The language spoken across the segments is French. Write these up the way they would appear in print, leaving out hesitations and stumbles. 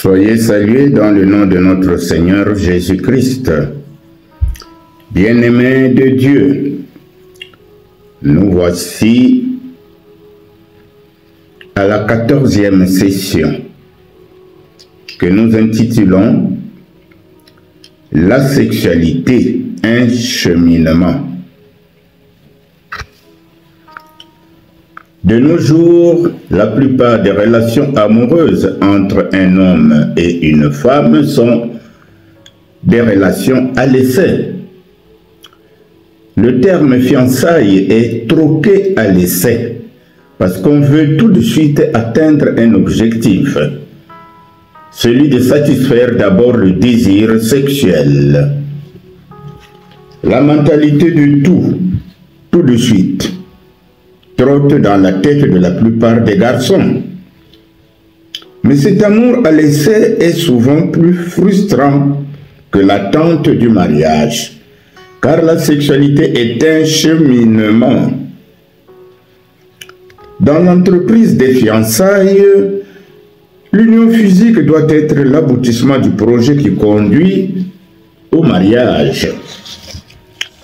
Soyez salués dans le nom de notre Seigneur Jésus-Christ. Bien-aimés de Dieu, nous voici à la 14e session que nous intitulons « La sexualité, un cheminement ». De nos jours, la plupart des relations amoureuses entre un homme et une femme sont des relations à l'essai. Le terme fiançailles est troqué à l'essai parce qu'on veut tout de suite atteindre un objectif, celui de satisfaire d'abord le désir sexuel. La mentalité de tout de suite, trotte dans la tête de la plupart des garçons. Mais cet amour à l'essai est souvent plus frustrant que l'attente du mariage, car la sexualité est un cheminement. Dans l'entreprise des fiançailles, l'union physique doit être l'aboutissement du projet qui conduit au mariage.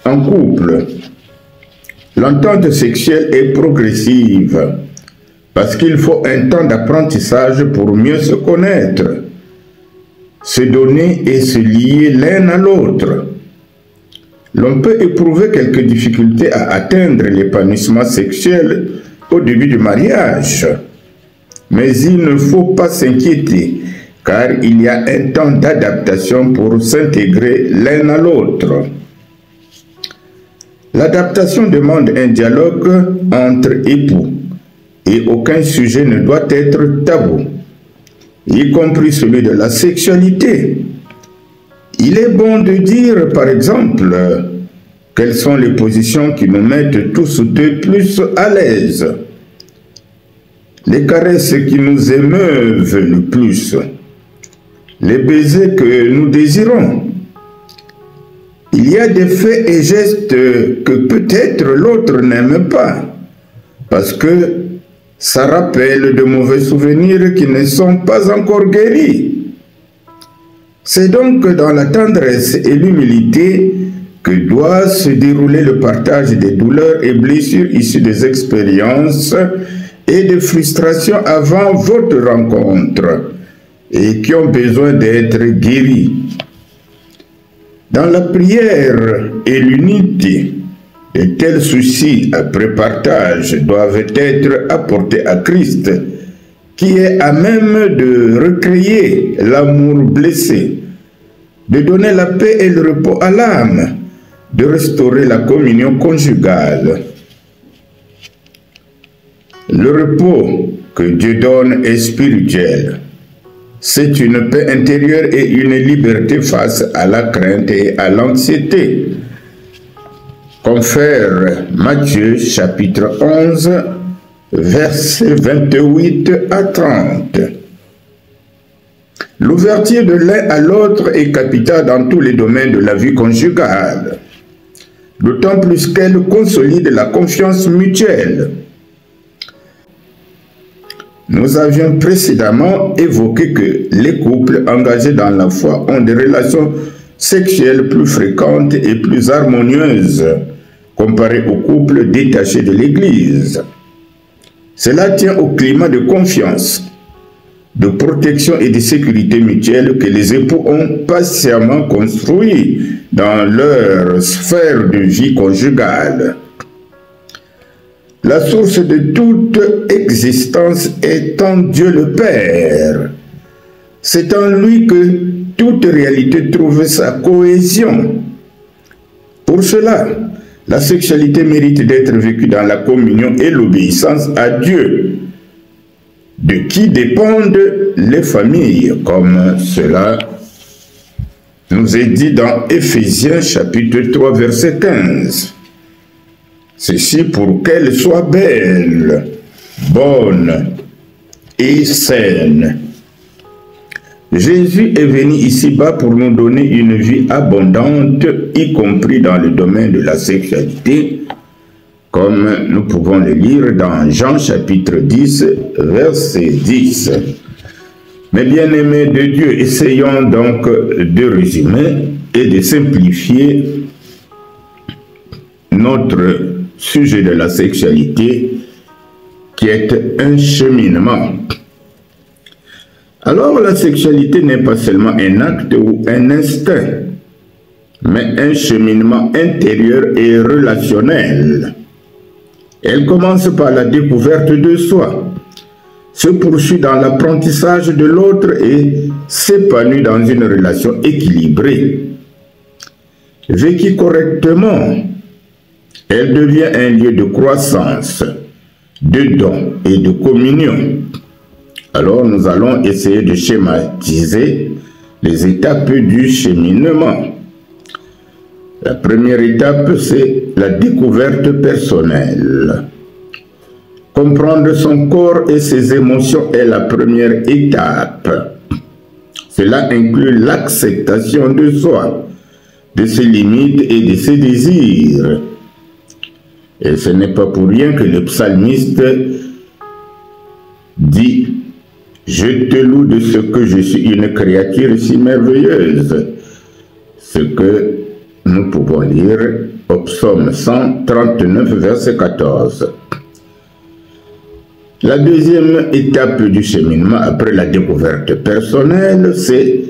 En couple, l'entente sexuelle est progressive parce qu'il faut un temps d'apprentissage pour mieux se connaître, se donner et se lier l'un à l'autre. L'on peut éprouver quelques difficultés à atteindre l'épanouissement sexuel au début du mariage, mais il ne faut pas s'inquiéter car il y a un temps d'adaptation pour s'intégrer l'un à l'autre. L'adaptation demande un dialogue entre époux et aucun sujet ne doit être tabou, y compris celui de la sexualité. Il est bon de dire, par exemple, quelles sont les positions qui nous mettent tous deux plus à l'aise, les caresses qui nous émeuvent le plus, les baisers que nous désirons. Il y a des faits et gestes que peut-être l'autre n'aime pas, parce que ça rappelle de mauvais souvenirs qui ne sont pas encore guéris. C'est donc dans la tendresse et l'humilité que doit se dérouler le partage des douleurs et blessures issues des expériences et des frustrations avant votre rencontre et qui ont besoin d'être guéries. Dans la prière et l'unité, de tels soucis après partage doivent être apportés à Christ, qui est à même de recréer l'amour blessé, de donner la paix et le repos à l'âme, de restaurer la communion conjugale. Le repos que Dieu donne est spirituel. C'est une paix intérieure et une liberté face à la crainte et à l'anxiété. Confère Matthieu chapitre 11, versets 28 à 30. L'ouverture de l'un à l'autre est capitale dans tous les domaines de la vie conjugale, d'autant plus qu'elle consolide la confiance mutuelle. Nous avions précédemment évoqué que les couples engagés dans la foi ont des relations sexuelles plus fréquentes et plus harmonieuses comparées aux couples détachés de l'Église. Cela tient au climat de confiance, de protection et de sécurité mutuelle que les époux ont patiemment construit dans leur sphère de vie conjugale. La source de toute existence est en Dieu le Père. C'est en lui que toute réalité trouve sa cohésion. Pour cela, la sexualité mérite d'être vécue dans la communion et l'obéissance à Dieu, de qui dépendent les familles, comme cela nous est dit dans Éphésiens chapitre 3 verset 15. Ceci pour qu'elle soit belle, bonne et saine. Jésus est venu ici-bas pour nous donner une vie abondante, y compris dans le domaine de la sexualité, comme nous pouvons le lire dans Jean chapitre 10, verset 10. Mes bien-aimés de Dieu, essayons donc de résumer et de simplifier notre sujet de la sexualité qui est un cheminement. Alors la sexualité n'est pas seulement un acte ou un instinct, mais un cheminement intérieur et relationnel. Elle commence par la découverte de soi, se poursuit dans l'apprentissage de l'autre et s'épanouit dans une relation équilibrée. Vécue correctement, elle devient un lieu de croissance, de don et de communion. Alors nous allons essayer de schématiser les étapes du cheminement. La première étape, c'est la découverte personnelle. Comprendre son corps et ses émotions est la première étape. Cela inclut l'acceptation de soi, de ses limites et de ses désirs. Et ce n'est pas pour rien que le psalmiste dit « Je te loue de ce que je suis une créature si merveilleuse ». Ce que nous pouvons lire au psaume 139, verset 14. La deuxième étape du cheminement après la découverte personnelle, c'est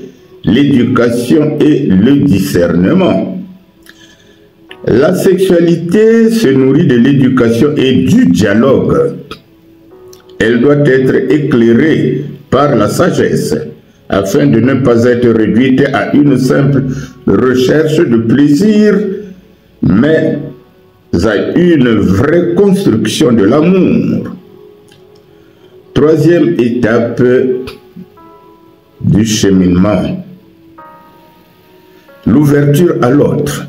l'éducation et le discernement. La sexualité se nourrit de l'éducation et du dialogue. Elle doit être éclairée par la sagesse, afin de ne pas être réduite à une simple recherche de plaisir, mais à une vraie construction de l'amour. Troisième étape du cheminement, l'ouverture à l'autre.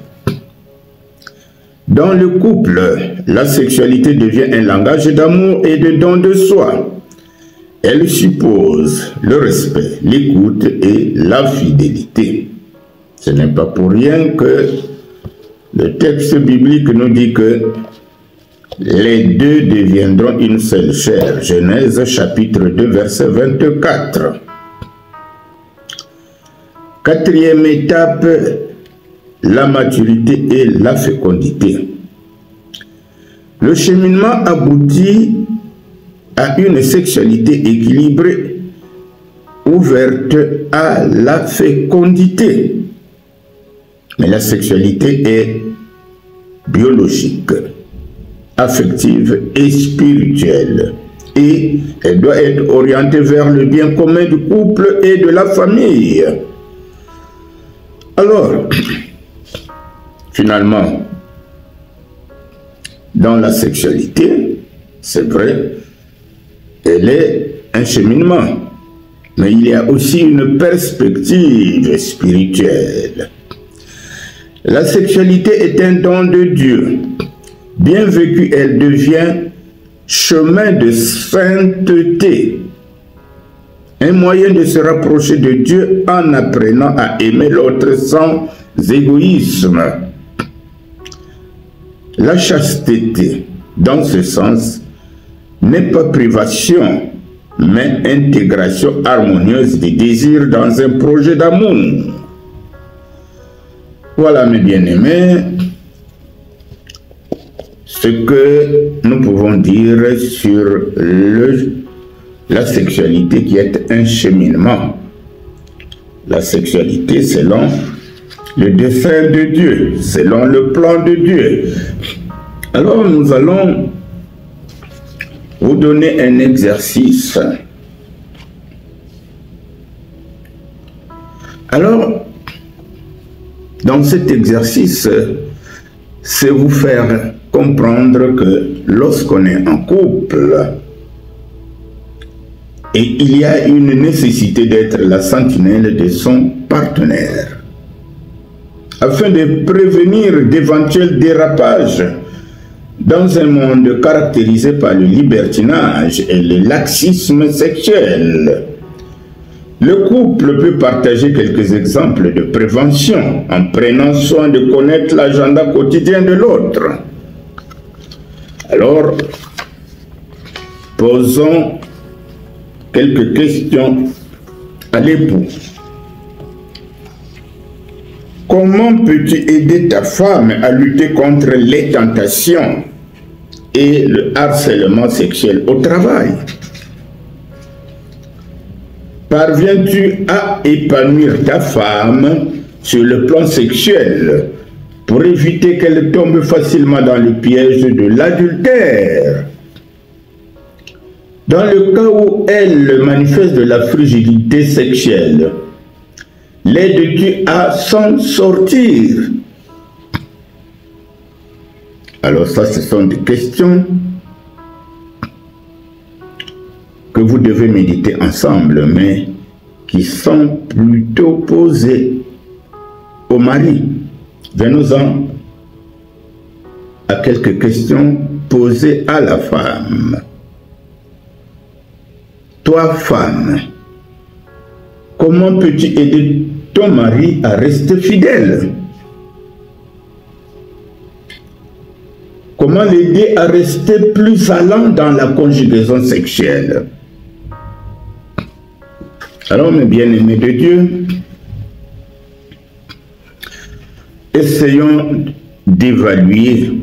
Dans le couple, la sexualité devient un langage d'amour et de don de soi. Elle suppose le respect, l'écoute et la fidélité. Ce n'est pas pour rien que le texte biblique nous dit que les deux deviendront une seule chair. Genèse chapitre 2, verset 24. Quatrième étape, la maturité et la fécondité. Le cheminement aboutit à une sexualité équilibrée, ouverte à la fécondité. Mais la sexualité est biologique, affective et spirituelle. Et elle doit être orientée vers le bien commun du couple et de la famille. Alors, finalement, dans la sexualité, c'est vrai, elle est un cheminement, mais il y a aussi une perspective spirituelle. La sexualité est un don de Dieu. Bien vécue, elle devient chemin de sainteté, un moyen de se rapprocher de Dieu en apprenant à aimer l'autre sans égoïsme. La chasteté, dans ce sens, n'est pas privation, mais intégration harmonieuse des désirs dans un projet d'amour. Voilà, mes bien-aimés, ce que nous pouvons dire sur la sexualité qui est un cheminement. La sexualité selon le dessein de Dieu, selon le plan de Dieu. Alors nous allons vous donner un exercice. Alors, dans cet exercice, c'est vous faire comprendre que lorsqu'on est en couple, et il y a une nécessité d'être la sentinelle de son partenaire, afin de prévenir d'éventuels dérapages dans un monde caractérisé par le libertinage et le laxisme sexuel. Le couple peut partager quelques exemples de prévention en prenant soin de connaître l'agenda quotidien de l'autre. Alors, posons quelques questions à l'époux. Comment peux-tu aider ta femme à lutter contre les tentations et le harcèlement sexuel au travail? Parviens-tu à épanouir ta femme sur le plan sexuel pour éviter qu'elle tombe facilement dans le piège de l'adultère? Dans le cas où elle manifeste de la fragilité sexuelle, l'aides-tu à s'en sortir? Alors ça, ce sont des questions que vous devez méditer ensemble, mais qui sont plutôt posées au mari. Venons-en à quelques questions posées à la femme. Toi, femme, comment peux-tu aider ton mari à rester fidèle? Comment l'aider à rester plus allant dans la conjugaison sexuelle? Alors, mes bien-aimés de Dieu, essayons d'évaluer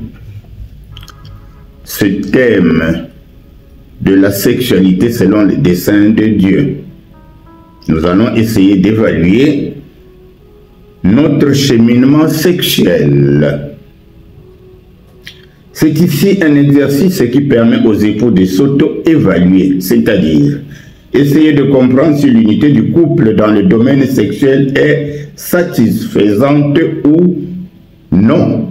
ce thème de la sexualité selon les desseins de Dieu. Nous allons essayer d'évaluer notre cheminement sexuel. C'est ici un exercice qui permet aux époux de s'auto-évaluer, c'est-à-dire essayer de comprendre si l'unité du couple dans le domaine sexuel est satisfaisante ou non.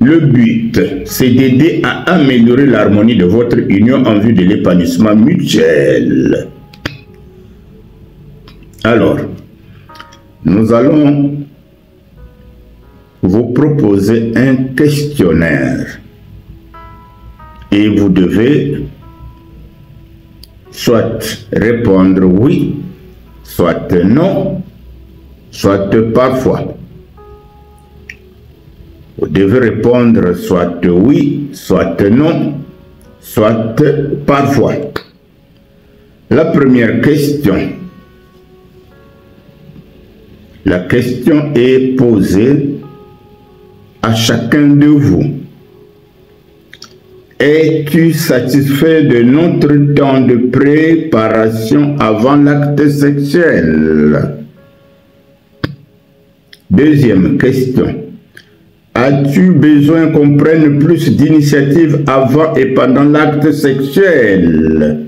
Le but, c'est d'aider à améliorer l'harmonie de votre union en vue de l'épanouissement mutuel. Alors, nous allons vous proposer un questionnaire et vous devez soit répondre oui, soit non, soit parfois. Vous devez répondre soit oui, soit non, soit parfois. La première question. La question est posée à chacun de vous. Es-tu satisfait de notre temps de préparation avant l'acte sexuel? Deuxième question. As-tu besoin qu'on prenne plus d'initiatives avant et pendant l'acte sexuel?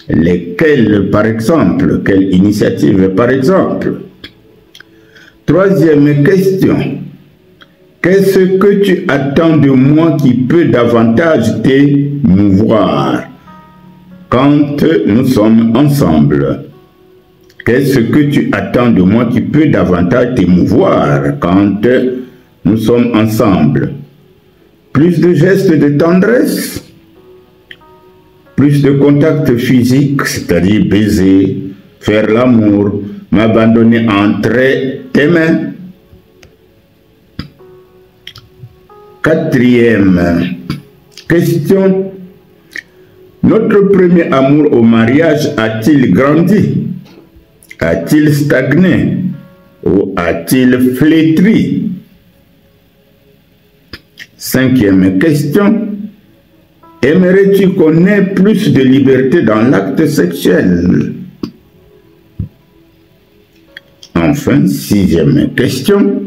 Lesquelles, par exemple? Quelle initiative, par exemple? Troisième question. Qu'est-ce que tu attends de moi qui peut davantage t'émouvoir quand nous sommes ensemble? Qu'est-ce que tu attends de moi qui peut davantage t'émouvoir quand nous sommes ensemble? Plus de gestes de tendresse? Plus de contact physique, c'est-à-dire baiser, faire l'amour, m'abandonner entre tes mains? Quatrième question. Notre premier amour au mariage a-t-il grandi? A-t-il stagné? Ou a-t-il flétri? Cinquième question. Aimerais-tu qu'on ait plus de liberté dans l'acte sexuel? Enfin, sixième question.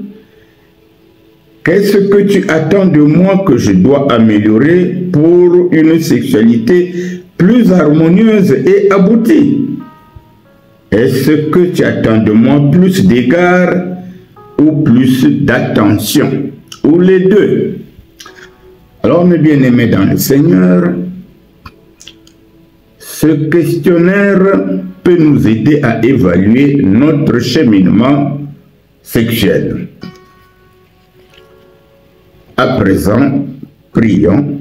Qu'est-ce que tu attends de moi que je dois améliorer pour une sexualité plus harmonieuse et aboutie? Est-ce que tu attends de moi plus d'égard ou plus d'attention? Ou les deux? Alors, mes bien-aimés dans le Seigneur, ce questionnaire peut nous aider à évaluer notre cheminement sexuel. À présent, prions.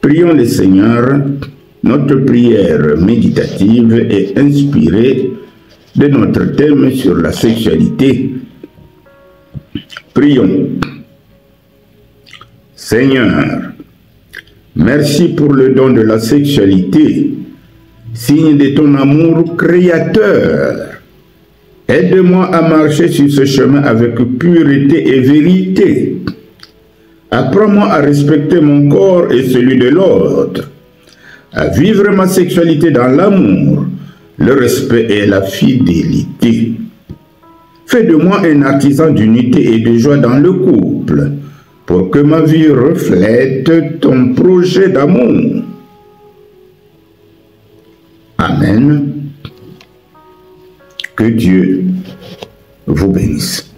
Prions le Seigneur. Notre prière méditative est inspirée de notre thème sur la sexualité. Prions. Seigneur, merci pour le don de la sexualité signe de ton amour créateur. Aide-moi à marcher sur ce chemin avec pureté et vérité. Apprends-moi à respecter mon corps et celui de l'autre, à vivre ma sexualité dans l'amour, le respect et la fidélité. Fais de moi un artisan d'unité et de joie dans le couple, pour que ma vie reflète ton projet d'amour. Amen. Que Dieu vous bénisse.